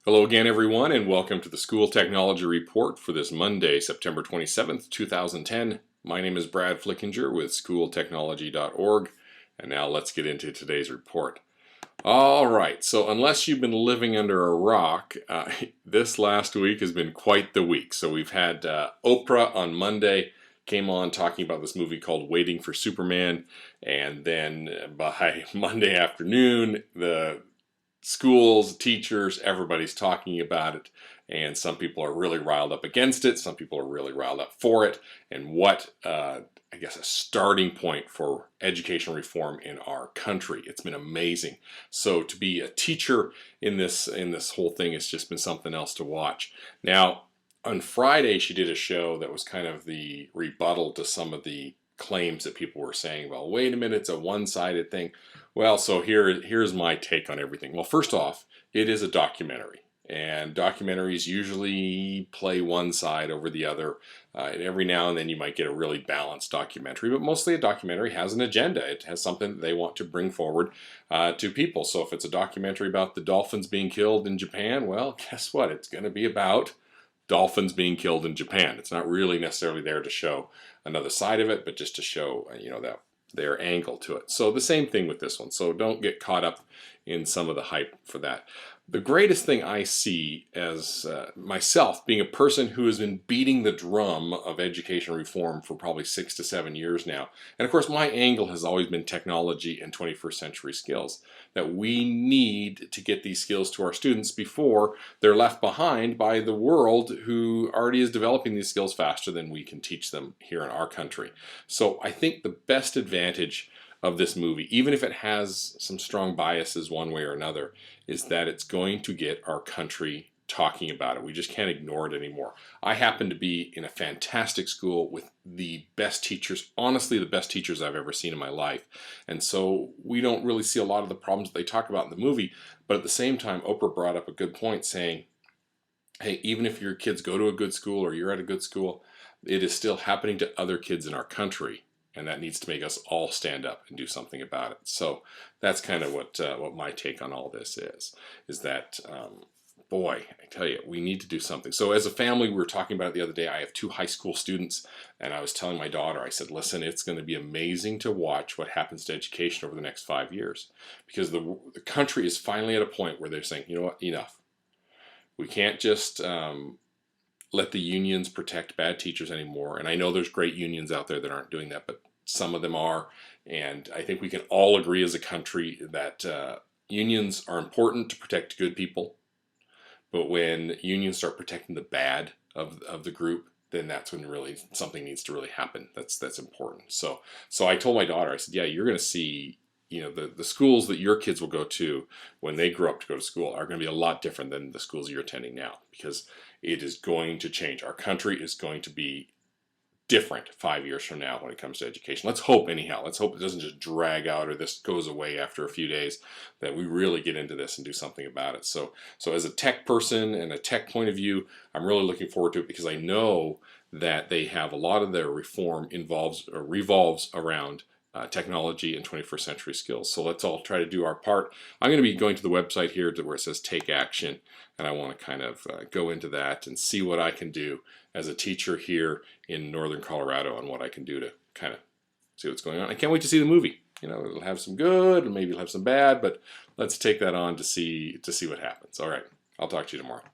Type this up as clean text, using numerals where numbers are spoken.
Hello again, everyone, and welcome to the School Technology Report for this Monday, September 27th, 2010. My name is Brad Flickinger with schooltechnology.org, and now let's get into today's report. All right, so unless you've been living under a rock, this last week has been quite the week. So we've had Oprah on Monday, came on talking about this movie called Waiting for Superman, and then by Monday afternoon, the schools, teachers, everybody's talking about it, and some people are really riled up against it, some people are really riled up for it, and what I guess a starting point for education reform in our country. It's been amazing. So to be a teacher in this whole thing has just been something else to watch. Now, on Friday she did a show that was kind of the rebuttal to some of the claims that people were saying, well, wait a minute, it's a one-sided thing. Well, so here's my take on everything. Well, first off, it is a documentary, and documentaries usually play one side over the other. And every now and then you might get a really balanced documentary, but mostly a documentary has an agenda. It has something that they want to bring forward to people. So if it's a documentary about the dolphins being killed in Japan, well, guess what? It's going to be about dolphins being killed in Japan. It's not really necessarily there to show another side of it, but just to show, that their angle to it. So the same thing with this one. So don't get caught up in some of the hype for that. The greatest thing I see as myself being a person who has been beating the drum of education reform for probably 6 to 7 years now. And of course my angle has always been technology and 21st century skills. That we need to get these skills to our students before they're left behind by the world who already is developing these skills faster than we can teach them here in our country. So I think the best advantage of this movie, even if it has some strong biases one way or another, is that it's going to get our country talking about it. We just can't ignore it anymore. I happen to be in a fantastic school with the best teachers, honestly the best teachers I've ever seen in my life. And so we don't really see a lot of the problems that they talk about in the movie, but at the same time Oprah brought up a good point saying, hey, even if your kids go to a good school or you're at a good school, it is still happening to other kids in our country. And that needs to make us all stand up and do something about it. So that's kind of what my take on all this is that, boy, I tell you, we need to do something. So as a family, we were talking about it the other day. I have 2 high school students, and I was telling my daughter, I said, listen, it's going to be amazing to watch what happens to education over the next 5 years. Because the country is finally at a point where they're saying, you know what, enough. We can't just let the unions protect bad teachers anymore. And I know there's great unions out there that aren't doing that, but some of them are. And I think we can all agree as a country that unions are important to protect good people. But when unions start protecting the bad of the group, then that's when really something needs to really happen. That's important. So I told my daughter, I said, yeah, you're going to see, the schools that your kids will go to when they grow up to go to school are going to be a lot different than the schools you're attending now, because it is going to change. Our country is going to be different 5 years from now when it comes to education. Let's hope anyhow. Let's hope it doesn't just drag out or this goes away after a few days, that we really get into this and do something about it. So as a tech person and a tech point of view, I'm really looking forward to it because I know that they have a lot of their reform revolves around technology and 21st century skills. So let's all try to do our part. I'm going to be going to the website here to where it says Take Action, and I want to kind of go into that and see what I can do as a teacher here in northern Colorado and what I can do to kind of see what's going on. I can't wait to see the movie. It'll have some good, and maybe it'll have some bad, but let's take that on to see what happens. All right, I'll talk to you tomorrow.